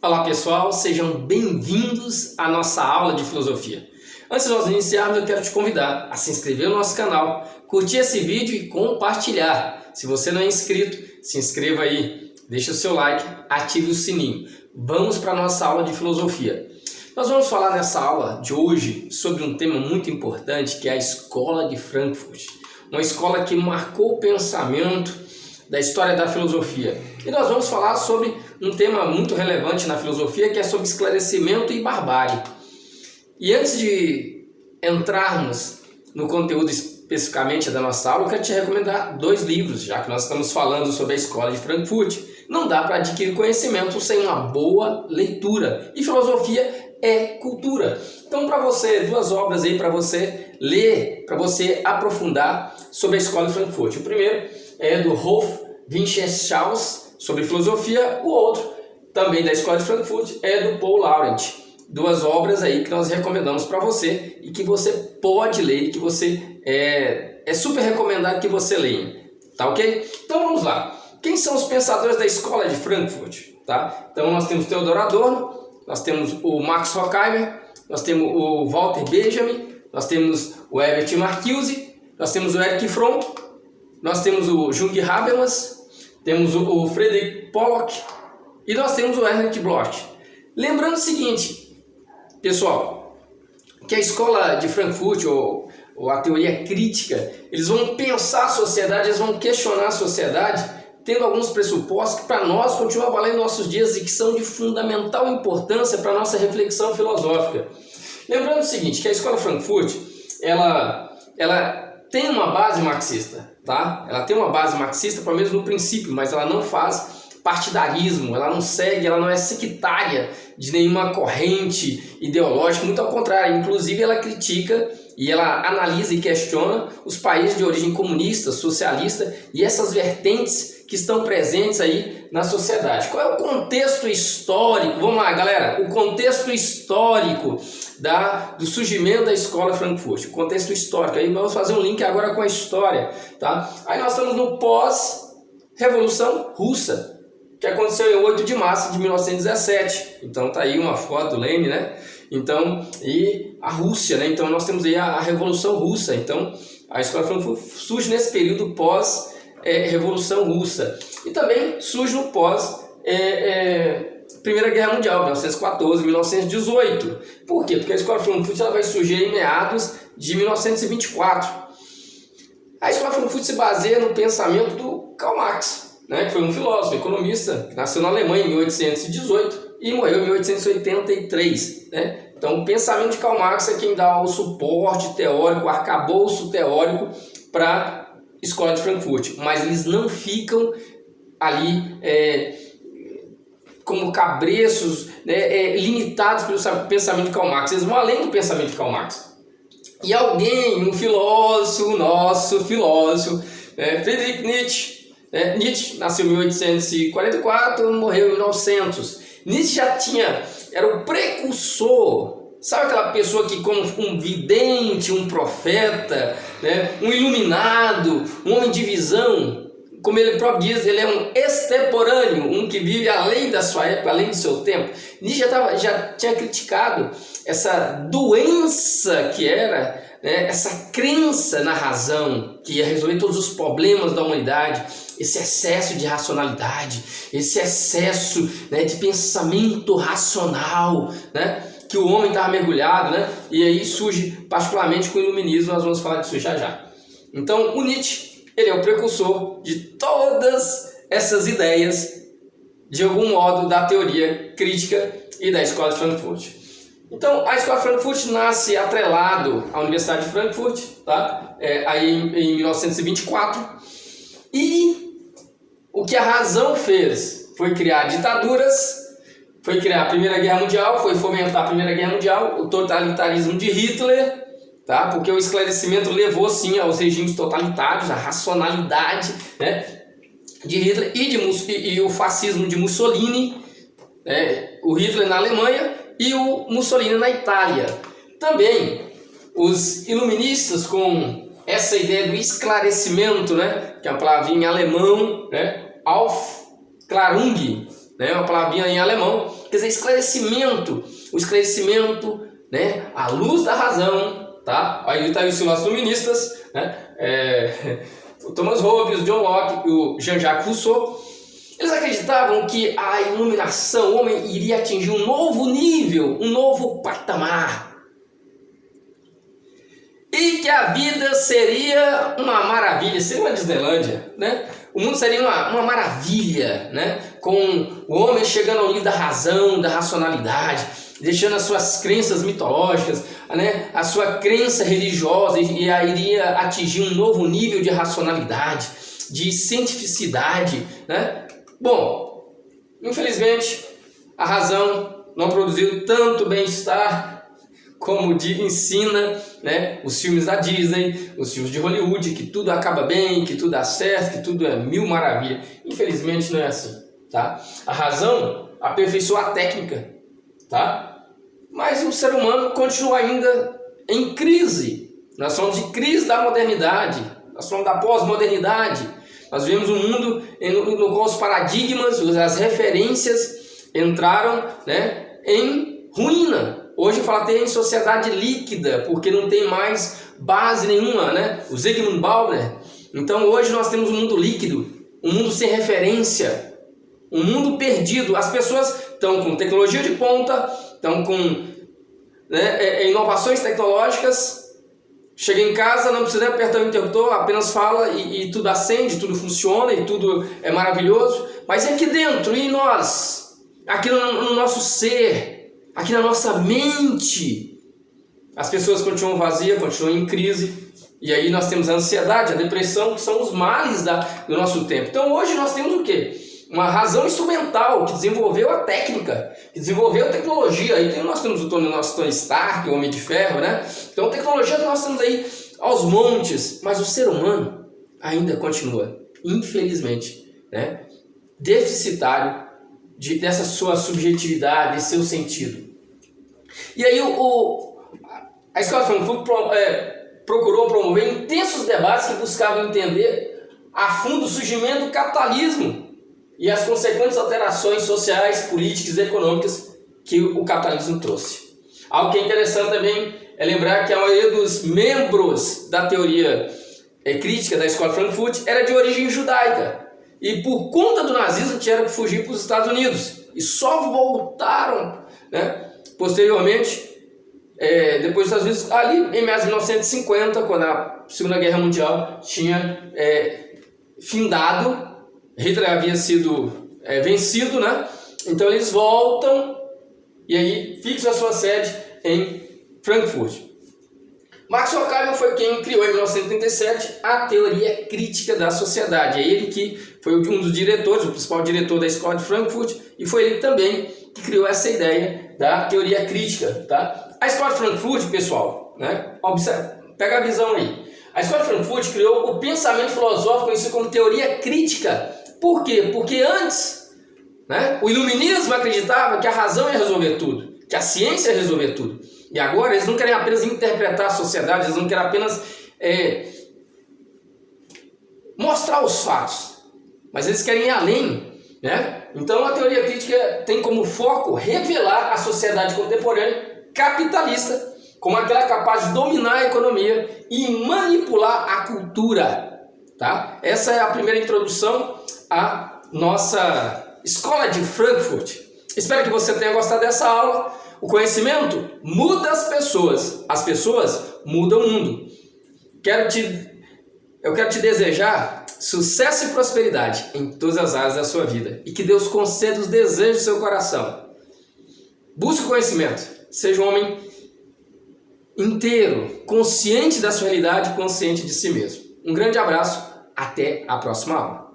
Olá pessoal, sejam bem-vindos à nossa aula de filosofia. Antes de nós iniciarmos, eu quero te convidar a se inscrever no nosso canal, curtir esse vídeo e compartilhar. Se você não é inscrito, se inscreva aí, deixe o seu like, ative o sininho. Vamos para a nossa aula de filosofia. Nós vamos falar nessa aula de hoje sobre um tema muito importante, que é a Escola de Frankfurt. Uma escola que marcou o pensamento da história da filosofia. E nós vamos falar sobre um tema muito relevante na filosofia, que é sobre esclarecimento e barbárie. E antes de entrarmos no conteúdo especificamente da nossa aula, eu quero te recomendar 2 livros, já que nós estamos falando sobre a Escola de Frankfurt. Não dá para adquirir conhecimento sem uma boa leitura. E filosofia é cultura. Então, para você, 2 obras aí para você ler, para você aprofundar sobre a Escola de Frankfurt. O primeiro é do Rolf Winkelschauss, sobre filosofia. O outro, também da Escola de Frankfurt, é do Paul Laurent. 2 obras aí que nós recomendamos para você e que você pode ler e que você é super recomendado que você leia. Tá ok? Então vamos lá. Quem são os pensadores da Escola de Frankfurt? Tá? Então nós temos Theodor Adorno, nós temos o Max Horkheimer, nós temos o Walter Benjamin, nós temos o Herbert Marcuse, nós temos o Erich Fromm, nós temos o Jürgen Habermas, temos o Friedrich Pollock e nós temos o Ernst Bloch. Lembrando o seguinte, pessoal, que a Escola de Frankfurt ou a teoria crítica, eles vão pensar a sociedade, eles vão questionar a sociedade, tendo alguns pressupostos que para nós continuam valendo nossos dias e que são de fundamental importância para a nossa reflexão filosófica. Lembrando o seguinte, que a Escola de Frankfurt, ela tem uma base marxista, tá? Ela tem uma base marxista, pelo menos no princípio, mas ela não faz partidarismo, ela não segue, ela não é sectária de nenhuma corrente ideológica, muito ao contrário, inclusive ela critica e ela analisa e questiona os países de origem comunista, socialista e essas vertentes que estão presentes aí na sociedade. Qual é o contexto histórico? Vamos lá, galera, o contexto histórico do surgimento da Escola Frankfurt, o contexto histórico, aí vamos fazer um link agora com a história, tá? Aí nós estamos no pós-revolução russa, que aconteceu em 8 de março de 1917, então tá aí uma foto do Lenin, né? Então, e a Rússia, né? Então nós temos aí a Revolução Russa, então a Escola Frankfurt surge nesse período pós-Revolução Russa, e também surge no pós Primeira Guerra Mundial, 1914, 1918. Por quê? Porque a Escola Frankfurt ela vai surgir em meados de 1924. A Escola Frankfurt se baseia no pensamento do Karl Marx, né, que foi um filósofo, economista, que nasceu na Alemanha em 1818 e morreu em 1883. Né? Então, o pensamento de Karl Marx é quem dá o suporte teórico, o arcabouço teórico para a Escola de Frankfurt. Mas eles não ficam ali como cabreços, né, limitados pelo pensamento de Karl Marx. Eles vão além do pensamento de Karl Marx. E alguém, um filósofo, nosso filósofo, Friedrich Nietzsche, Nietzsche nasceu em 1844, morreu em 1900. Nietzsche era o precursor, sabe aquela pessoa que como um vidente, um profeta, né, um iluminado, um homem de visão, como ele próprio diz, ele é um extemporâneo, um que vive além da sua época, além do seu tempo. Nietzsche já tinha criticado essa doença que era, né, essa crença na razão, que ia resolver todos os problemas da humanidade, esse excesso de racionalidade, esse excesso, né, de pensamento racional, né, que o homem estava mergulhado, né, e aí surge particularmente com o iluminismo, nós vamos falar disso já já. Então o Nietzsche, ele é o precursor de todas essas ideias, de algum modo, da teoria crítica e da Escola de Frankfurt. Então, a Escola de Frankfurt nasce atrelado à Universidade de Frankfurt, tá? Aí em 1924. E o que a razão fez foi criar ditaduras, foi criar a Primeira Guerra Mundial, foi fomentar a Primeira Guerra Mundial, o totalitarismo de Hitler, tá? Porque o esclarecimento levou sim aos regimes totalitários, a racionalidade, né, de Hitler e o fascismo de Mussolini, né, o Hitler na Alemanha e o Mussolini na Itália. Também os iluministas com essa ideia do esclarecimento, né, que é uma palavrinha em alemão, né, Aufklärung, né, uma palavrinha em alemão, quer dizer, esclarecimento. O esclarecimento, né? A luz da razão, tá? Aí tá aí os filósofos iluministas, né? O Thomas Hobbes, o John Locke e o Jean-Jacques Rousseau. Eles acreditavam que a iluminação, o homem iria atingir um novo nível, um novo patamar. E que a vida seria uma maravilha, seria uma Disneylândia, né? O mundo seria uma maravilha, né? Com o homem chegando ao nível da razão, da racionalidade, deixando as suas crenças mitológicas, né? A sua crença religiosa, e iria atingir um novo nível de racionalidade, de cientificidade, né? Bom, infelizmente, a razão não produziu tanto bem-estar como ensina, né, os filmes da Disney, os filmes de Hollywood, que tudo acaba bem, que tudo dá certo, que tudo é mil maravilha. Infelizmente não é assim, tá? A razão aperfeiçoou a técnica, tá? Mas o ser humano continua ainda em crise. Nós somos de crise da modernidade, nós somos da pós-modernidade. Nós vivemos um mundo no qual os paradigmas, as referências entraram, né, em ruína. Hoje fala até em sociedade líquida, porque não tem mais base nenhuma, né? O Zygmunt Bauman. Então hoje nós temos um mundo líquido, um mundo sem referência, um mundo perdido. As pessoas estão com tecnologia de ponta, estão com, né, inovações tecnológicas. Chega em casa, não precisa apertar o interruptor, apenas fala e tudo acende, tudo funciona e tudo é maravilhoso. Mas e aqui dentro, e nós? Aqui no nosso ser, aqui na nossa mente, as pessoas continuam vazias, continuam em crise. E aí nós temos a ansiedade, a depressão, que são os males do nosso tempo. Então hoje nós temos o quê? Uma razão instrumental que desenvolveu a técnica, que desenvolveu a tecnologia. Aí nós temos o nosso Tony Stark, o Homem de Ferro, né? Então tecnologia nós temos aí aos montes, mas o ser humano ainda continua, infelizmente, né, deficitário dessa sua subjetividade, desse seu sentido. E aí a Escola de Frankfurt procurou promover intensos debates que buscavam entender a fundo o surgimento do capitalismo e as consequentes alterações sociais, políticas e econômicas que o capitalismo trouxe. Algo que é interessante também é lembrar que a maioria dos membros da teoria crítica da Escola de Frankfurt era de origem judaica. E por conta do nazismo tiveram que fugir para os Estados Unidos. E só voltaram, né, posteriormente, depois dos Estados Unidos, ali em meados de 1950, quando a Segunda Guerra Mundial tinha findado, Hitler havia sido vencido, né? Então eles voltam e aí fixam a sua sede em Frankfurt. Max Horkheimer foi quem criou em 1937 a teoria crítica da sociedade. É ele que foi um dos diretores, o principal diretor da Escola de Frankfurt, e foi ele também que criou essa ideia da teoria crítica, tá? A Escola de Frankfurt, pessoal, né? Observe, pega a visão aí. A Escola de Frankfurt criou o pensamento filosófico conhecido como teoria crítica. Por quê? Porque antes, né, o iluminismo acreditava que a razão ia resolver tudo, que a ciência ia resolver tudo. E agora eles não querem apenas interpretar a sociedade, eles não querem apenas mostrar os fatos, mas eles querem ir além, né? Então a teoria crítica tem como foco revelar a sociedade contemporânea capitalista como aquela capaz de dominar a economia e manipular a cultura, tá? Essa é a primeira introdução à nossa Escola de Frankfurt. Espero que você tenha gostado dessa aula. O conhecimento muda as pessoas mudam o mundo. Eu quero te desejar sucesso e prosperidade em todas as áreas da sua vida e que Deus conceda os desejos do seu coração. Busque o conhecimento, seja um homem inteiro, consciente da sua realidade, consciente de si mesmo. Um grande abraço, até a próxima aula.